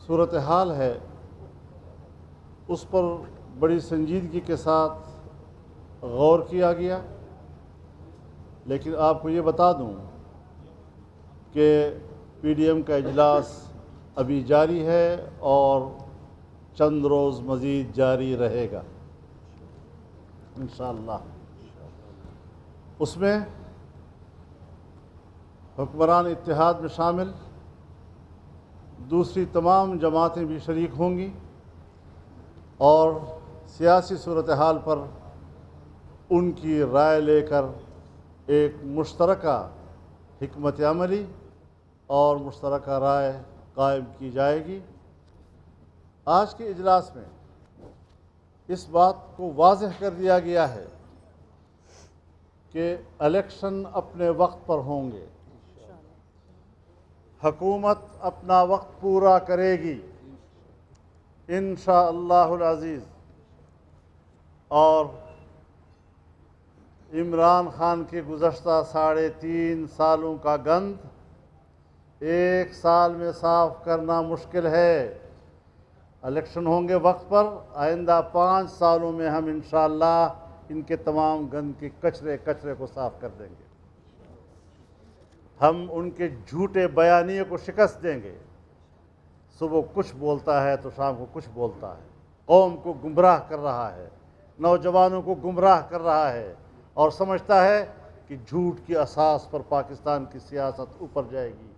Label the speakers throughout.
Speaker 1: صورتحال ہے اس پر بڑی سنجیدگی کے ساتھ غور کیا گیا، لیکن آپ کو یہ بتا دوں کہ پی ڈی ایم کا اجلاس ابھی جاری ہے اور چند روز مزید جاری رہے گا انشاءاللہ۔ اس میں حکمران اتحاد میں شامل دوسری تمام جماعتیں بھی شریک ہوں گی اور سیاسی صورتحال پر ان کی رائے لے کر ایک مشترکہ حکمت عملی اور مشترکہ رائے قائم کی جائے گی۔ آج کے اجلاس میں اس بات کو واضح کر دیا گیا ہے کہ الیکشن اپنے وقت پر ہوں گے، حکومت اپنا وقت پورا کرے گی انشاءاللہ العزیز، اور عمران خان کے گزشتہ 3.5 سالوں کا گند 1 سال میں صاف کرنا مشکل ہے۔ الیکشن ہوں گے وقت پر، آئندہ 5 سالوں میں ہم انشاءاللہ ان کے تمام گند کے کچرے کو صاف کر دیں گے۔ ہم ان کے جھوٹے بیانیے کو شکست دیں گے۔ صبح کچھ بولتا ہے تو شام کو کچھ بولتا ہے، قوم کو گمراہ کر رہا ہے، نوجوانوں کو گمراہ کر رہا ہے اور سمجھتا ہے کہ جھوٹ کی اساس پر پاکستان کی سیاست اوپر جائے گی۔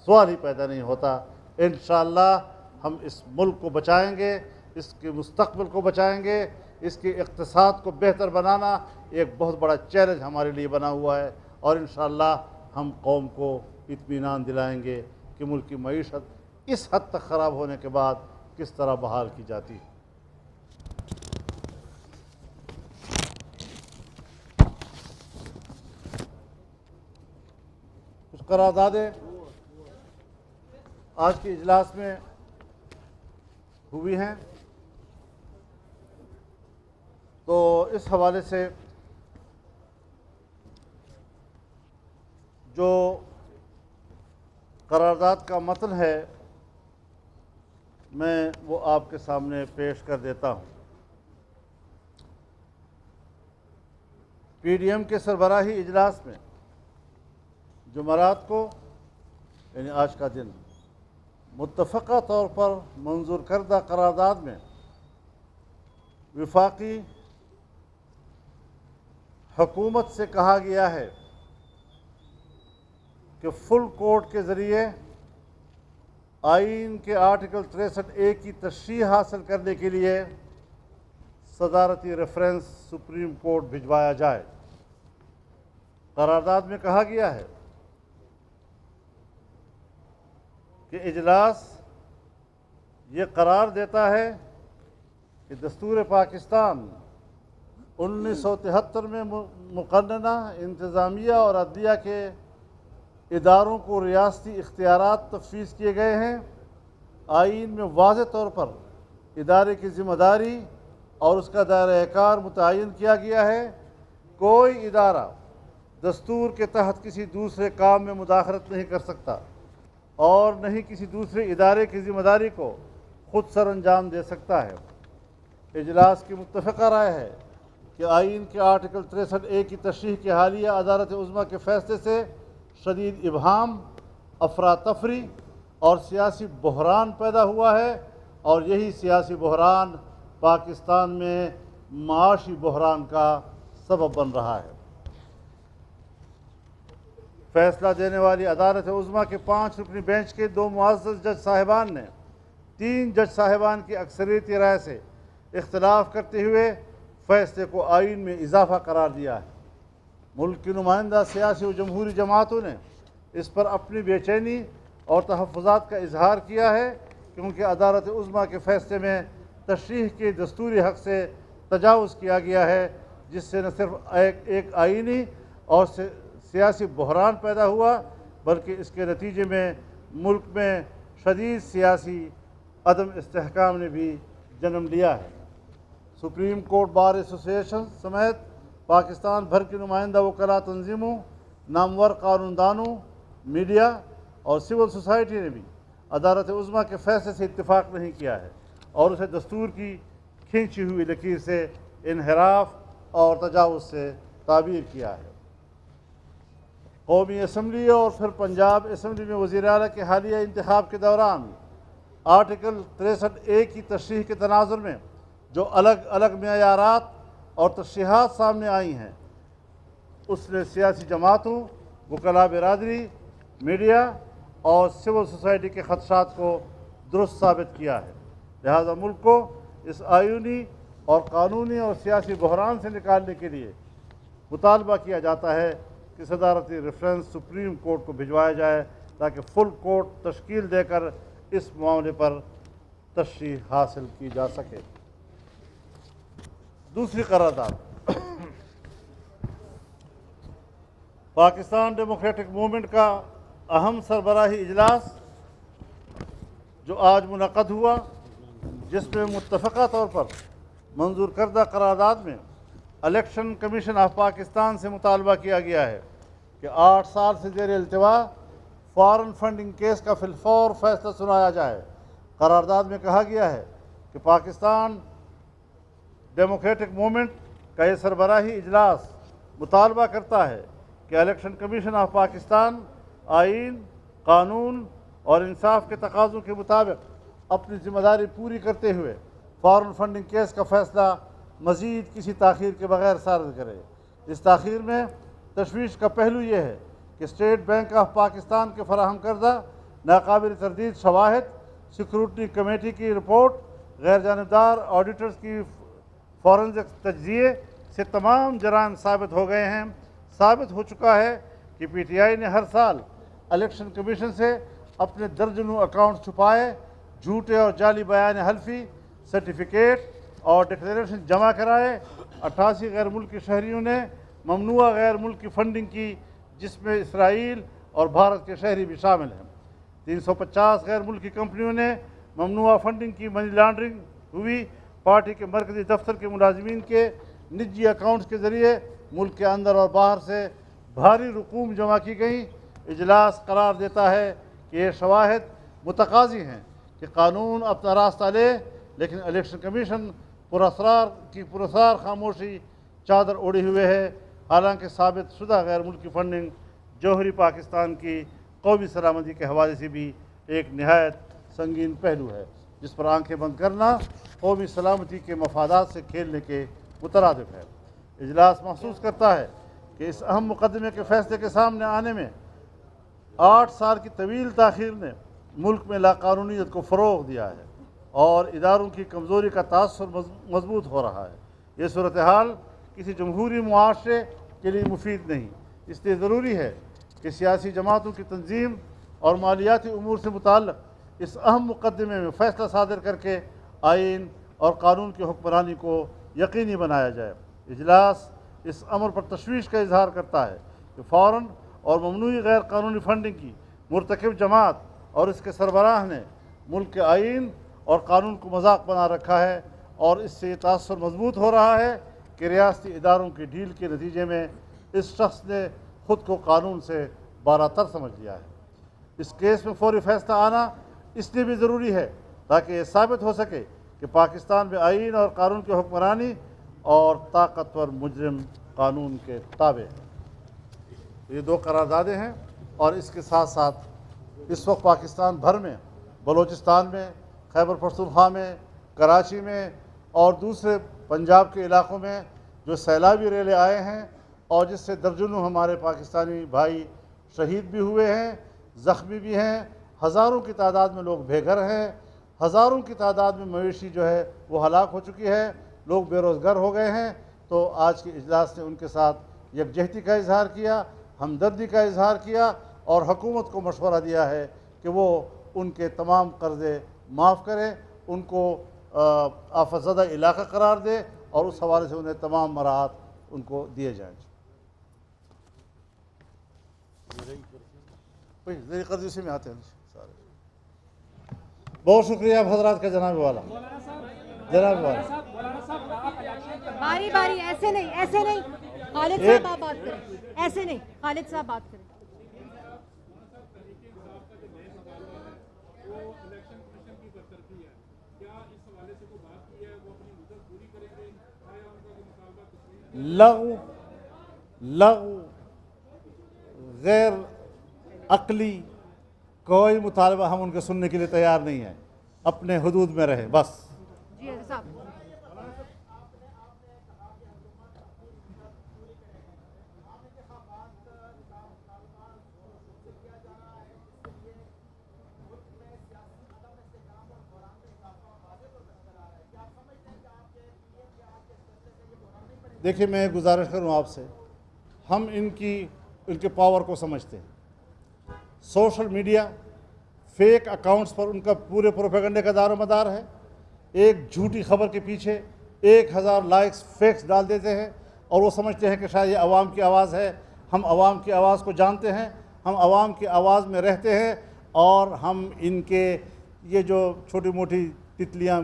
Speaker 1: سوال ہی پیدا نہیں ہوتا۔ انشاءاللہ ہم اس ملک کو بچائیں گے، اس کے مستقبل کو بچائیں گے۔ اس کے اقتصاد کو بہتر بنانا ایک بہت بڑا چیلنج ہمارے لیے بنا ہوا ہے، اور انشاءاللہ ہم قوم کو اطمینان دلائیں گے کہ ملک کی معیشت اس حد تک خراب ہونے کے بعد کس طرح بحال کی جاتی ہے۔ کچھ قراردادیں آج کے اجلاس میں ہوئی ہیں، تو اس حوالے سے جو قرارداد کا متن ہے میں وہ آپ کے سامنے پیش کر دیتا ہوں۔ پی ڈی ایم کے سربراہی اجلاس میں جمعرات کو یعنی آج کا دن متفقہ طور پر منظور کردہ قرارداد میں وفاقی حکومت سے کہا گیا ہے کہ فل کورٹ کے ذریعے آئین کے آرٹیکل 63A کی تشریح حاصل کرنے کے لیے صدارتی ریفرنس سپریم کورٹ بھجوایا جائے۔ قرارداد میں کہا گیا ہے کہ اجلاس یہ قرار دیتا ہے کہ دستور پاکستان 1973 میں مقننہ انتظامیہ اور عدلیہ کے اداروں کو ریاستی اختیارات تفویض کیے گئے ہیں۔ آئین میں واضح طور پر ادارے کی ذمہ داری اور اس کا دائرہ کار متعین کیا گیا ہے۔ کوئی ادارہ دستور کے تحت کسی دوسرے کام میں مداخلت نہیں کر سکتا اور نہ ہی کسی دوسرے ادارے کی ذمہ داری کو خود سر انجام دے سکتا ہے۔ اجلاس کی متفقہ رائے ہے کہ آئین کے آرٹیکل 63A کی تشریح کے حالیہ عدالت عظمیٰ کے فیصلے سے شدید ابہام، افراتفری اور سیاسی بحران پیدا ہوا ہے، اور یہی سیاسی بحران پاکستان میں معاشی بحران کا سبب بن رہا ہے۔ فیصلہ دینے والی عدالت عظمیٰ کے 5 رکنی بینچ کے 2 معزز جج صاحبان نے 3 جج صاحبان کی اکثریتی رائے سے اختلاف کرتے ہوئے فیصلے کو آئین میں اضافہ قرار دیا ہے۔ ملک کی نمائندہ سیاسی و جمہوری جماعتوں نے اس پر اپنی بے چینی اور تحفظات کا اظہار کیا ہے، کیونکہ عدالت عظمیٰ کے فیصلے میں تشریح کے دستوری حق سے تجاوز کیا گیا ہے، جس سے نہ صرف ایک آئینی اور سیاسی بحران پیدا ہوا بلکہ اس کے نتیجے میں ملک میں شدید سیاسی عدم استحکام نے بھی جنم لیا ہے۔ سپریم کورٹ بار ایسوسی ایشن سمیت پاکستان بھر کی نمائندہ وکلاء تنظیموں، نامور قانون دانوں، میڈیا اور سول سوسائٹی نے بھی عدالت عظمیٰ کے فیصلے سے اتفاق نہیں کیا ہے اور اسے دستور کی کھینچی ہوئی لکیر سے انحراف اور تجاوز سے تعبیر کیا ہے۔ قومی اسمبلی اور پھر پنجاب اسمبلی میں وزیر اعلیٰ کے حالیہ انتخاب کے دوران آرٹیکل 63A کی تشریح کے تناظر میں جو الگ الگ معیارات اور تشریحات سامنے آئی ہیں، اس نے سیاسی جماعتوں، وکلاء برادری، میڈیا اور سول سوسائٹی کے خدشات کو درست ثابت کیا ہے۔ لہذا ملک کو اس آئینی اور قانونی اور سیاسی بحران سے نکالنے کے لیے مطالبہ کیا جاتا ہے کہ صدارتی ریفرنس سپریم کورٹ کو بھجوایا جائے تاکہ فل کورٹ تشکیل دے کر اس معاملے پر تشریح حاصل کی جا سکے۔ دوسری قرارداد، پاکستان ڈیموکریٹک موومنٹ کا اہم سربراہی اجلاس جو آج منعقد ہوا، جس میں متفقہ طور پر منظور کردہ قرارداد میں الیکشن کمیشن آف پاکستان سے مطالبہ کیا گیا ہے کہ 8 سال سے زیر التوا فارن فنڈنگ کیس کا فی الفور فیصلہ سنایا جائے۔ قرارداد میں کہا گیا ہے کہ پاکستان ڈیموکریٹک موومنٹ کا یہ سربراہی اجلاس مطالبہ کرتا ہے کہ الیکشن کمیشن آف پاکستان آئین، قانون اور انصاف کے تقاضوں کے مطابق اپنی ذمہ داری پوری کرتے ہوئے فارن فنڈنگ کیس کا فیصلہ مزید کسی تاخیر کے بغیر صادر کرے۔ اس تاخیر میں تشویش کا پہلو یہ ہے کہ اسٹیٹ بینک آف پاکستان کے فراہم کردہ ناقابل تردید شواہد، سیکورٹی کمیٹی کی رپورٹ، غیر جانبدار آڈیٹرز کی فورنزک تجزیے سے تمام جرائم ثابت ہو گئے ہیں۔ ثابت ہو چکا ہے کہ پی ٹی آئی نے ہر سال الیکشن کمیشن سے اپنے درجنوں اکاؤنٹ چھپائے، جھوٹے اور جعلی بیان حلفی، سرٹیفکیٹ اور ڈکلیریشن جمع کرائے۔ 88 غیر ملکی شہریوں نے ممنوع غیر ملکی فنڈنگ کی، جس میں اسرائیل اور بھارت کے شہری بھی شامل ہیں۔ 350 غیر ملکی کمپنیوں نے ممنوع فنڈنگ کی، منی لانڈرنگ ہوئی۔ پارٹی کے مرکزی دفتر کے ملازمین کے نجی اکاؤنٹس کے ذریعے ملک کے اندر اور باہر سے بھاری رقوم جمع کی گئیں۔ اجلاس قرار دیتا ہے کہ یہ شواہد متقاضی ہیں کہ قانون اپنا راستہ لے، لیکن الیکشن کمیشن پراسرار خاموشی چادر اوڑھے ہوئے ہے، حالانکہ ثابت شدہ غیر ملکی فنڈنگ جوہری پاکستان کی قومی سلامتی کے حوالے سے بھی ایک نہایت سنگین پہلو ہے، جس پر آنکھیں بند کرنا قومی سلامتی کے مفادات سے کھیلنے کے مترادف ہے۔ اجلاس محسوس کرتا ہے کہ اس اہم مقدمے کے فیصلے کے سامنے آنے میں 8 سال کی طویل تاخیر نے ملک میں لاقانونیت کو فروغ دیا ہے اور اداروں کی کمزوری کا تاثر مضبوط ہو رہا ہے۔ یہ صورتحال کسی جمہوری معاشرے کے لیے مفید نہیں، اس لیے ضروری ہے کہ سیاسی جماعتوں کی تنظیم اور مالیاتی امور سے متعلق اس اہم مقدمے میں فیصلہ صادر کر کے آئین اور قانون کی حکمرانی کو یقینی بنایا جائے۔ اجلاس اس امر پر تشویش کا اظہار کرتا ہے کہ فوراً اور ممنوع غیر قانونی فنڈنگ کی مرتکب جماعت اور اس کے سربراہ نے ملک کے آئین اور قانون کو مذاق بنا رکھا ہے، اور اس سے یہ تاثر مضبوط ہو رہا ہے کہ ریاستی اداروں کی ڈھیل کے نتیجے میں اس شخص نے خود کو قانون سے بالاتر سمجھ لیا ہے۔ اس کیس میں فوری فیصلہ آنا اس لیے بھی ضروری ہے تاکہ یہ ثابت ہو سکے کہ پاکستان میں آئین اور قانون کی حکمرانی اور طاقتور مجرم قانون کے تابع ہے۔ یہ 2 قراردادیں ہیں، اور اس کے ساتھ ساتھ اس وقت پاکستان بھر میں، بلوچستان میں، خیبر پختونخوا میں، کراچی میں اور دوسرے پنجاب کے علاقوں میں جو سیلابی ریلیں آئے ہیں، اور جس سے درجنوں ہمارے پاکستانی بھائی شہید بھی ہوئے ہیں، زخمی بھی ہیں، ہزاروں کی تعداد میں لوگ بے گھر ہیں، ہزاروں کی تعداد میں مویشی جو ہے وہ ہلاک ہو چکی ہے، لوگ بے روزگار ہو گئے ہیں۔ تو آج کے اجلاس نے ان کے ساتھ یکجہتی کا اظہار کیا، ہمدردی کا اظہار کیا، اور حکومت کو مشورہ دیا ہے کہ وہ ان کے تمام قرضے معاف کرے، ان کو آفت زدہ علاقہ قرار دے، اور اس حوالے سے انہیں تمام مراعات ان کو دیے جائیں۔ زیر قرض اسی میں آتے ہیں سارے۔ بہت شکریہ آپ حضرات کا جناب والا، جناب والا۔
Speaker 2: باری باری ایسے نہیں، ایسے نہیں، خالد صاحب آپ بات کریں، ایسے نہیں، خالد صاحب بات کریں۔
Speaker 1: لغو غیر عقلی کوئی مطالبہ ہم ان کے سننے کے لیے تیار نہیں ہیں. اپنے حدود میں رہے بس.
Speaker 2: جی صاحب.
Speaker 1: دیکھیے میں گزارش کروں آپ سے, ہم ان کے پاور کو سمجھتے ہیں. سوشل میڈیا فیک اکاؤنٹس پر ان کا پورے پروپیگنڈے کا دار و مدار ہے. ایک جھوٹی خبر کے پیچھے 1000 لائکس فیکس ڈال دیتے ہیں اور وہ سمجھتے ہیں کہ شاید یہ عوام کی آواز ہے. ہم عوام کی آواز کو جانتے ہیں, ہم عوام کی آواز میں رہتے ہیں, اور ہم ان کے یہ جو چھوٹی موٹی تتلیاں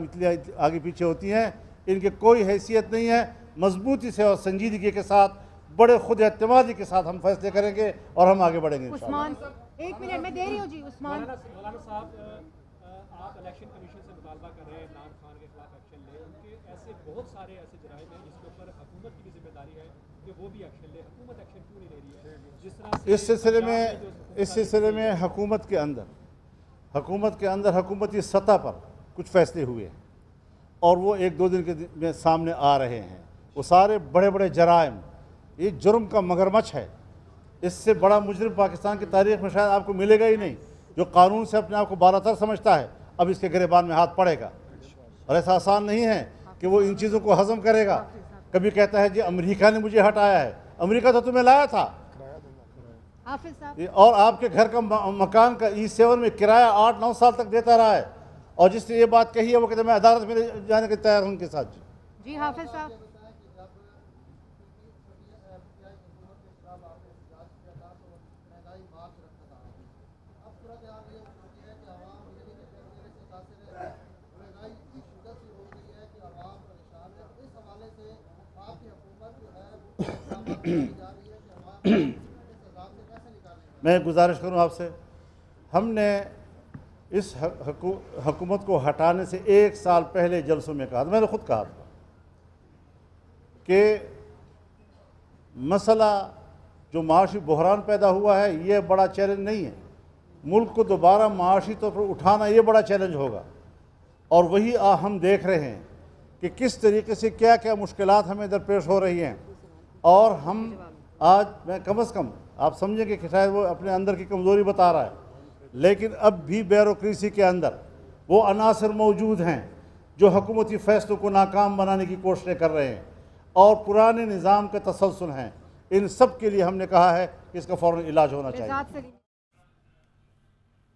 Speaker 1: آگے پیچھے ہوتی ہیں ان کے کوئی حیثیت نہیں ہے. مضبوطی سے اور سنجیدگی کے ساتھ, بڑے خود اعتمادی کے ساتھ ہم فیصلے کریں گے اور ہم آگے بڑھیں گے.
Speaker 2: عثمان 1 منٹ میں دے رہی ہوں. جی عثمان.
Speaker 3: مولانا صاحب, آپ الیکشن کمیشن سے مطالبہ کر رہے ہیں عمران خان کے خلاف ایکشن لے. ان کے ایسے بہت سارے ایسے جرائم ہیں جس کے اوپر حکومت کی بھی ذمہ داری ہے کہ وہ بھی ایکشن لے. حکومت ایکشن کیوں نہیں لے رہی ہے؟ جس طرح سے
Speaker 1: اس سلسلے میں حکومت کے اندر حکومتی سطح پر کچھ فیصلے ہوئے ہیں اور وہ 1-2 دن کے میں سامنے آ رہے ہیں. وہ سارے بڑے بڑے جرائم, یہ جرم کا مگرمچھ ہے. اس سے بڑا مجرم پاکستان کی تاریخ میں شاید آپ کو ملے گا ہی نہیں, جو قانون سے اپنے آپ کو بالاتر سمجھتا ہے. اب اس کے گریبان میں ہاتھ پڑے گا, اور ایسا آسان نہیں ہے کہ وہ ان چیزوں کو ہضم کرے گا. کبھی کہتا ہے جی امریکہ نے مجھے ہٹایا ہے. امریکہ تو تمہیں لایا تھا.
Speaker 2: حافظ صاحب.
Speaker 1: اور آپ کے گھر کا مکان کا E7 میں کرایہ 8-9 سال تک دیتا رہا ہے, اور جس نے یہ بات کہی ہے وہ کہتے ہیں میں عدالت میں جانے کے تیار ہوں ان کے ساتھ.
Speaker 2: جی حافظ صاحب. میں گزارش کروں آپ سے, ہم نے اس حکومت کو ہٹانے سے 1 سال پہلے جلسوں میں کہا تھا, میں نے خود کہا تھا کہ مسئلہ جو معاشی بحران پیدا ہوا ہے یہ بڑا چیلنج نہیں ہے. ملک کو دوبارہ معاشی طور پر اٹھانا یہ بڑا چیلنج ہوگا, اور وہی ہم دیکھ رہے ہیں کہ کس طریقے سے کیا کیا مشکلات ہمیں درپیش ہو رہی ہیں. اور ہم آج, میں کم از کم آپ سمجھیں گے کہ شاید وہ اپنے اندر کی کمزوری بتا رہا ہے, لیکن اب بھی بیوروکریسی کے اندر وہ عناصر موجود ہیں جو حکومتی فیصلوں کو ناکام بنانے کی کوششیں کر رہے ہیں, اور پرانے نظام کا تسلسل ہیں. ان سب کے لیے ہم نے کہا ہے کہ اس کا فوراً علاج ہونا چاہیے.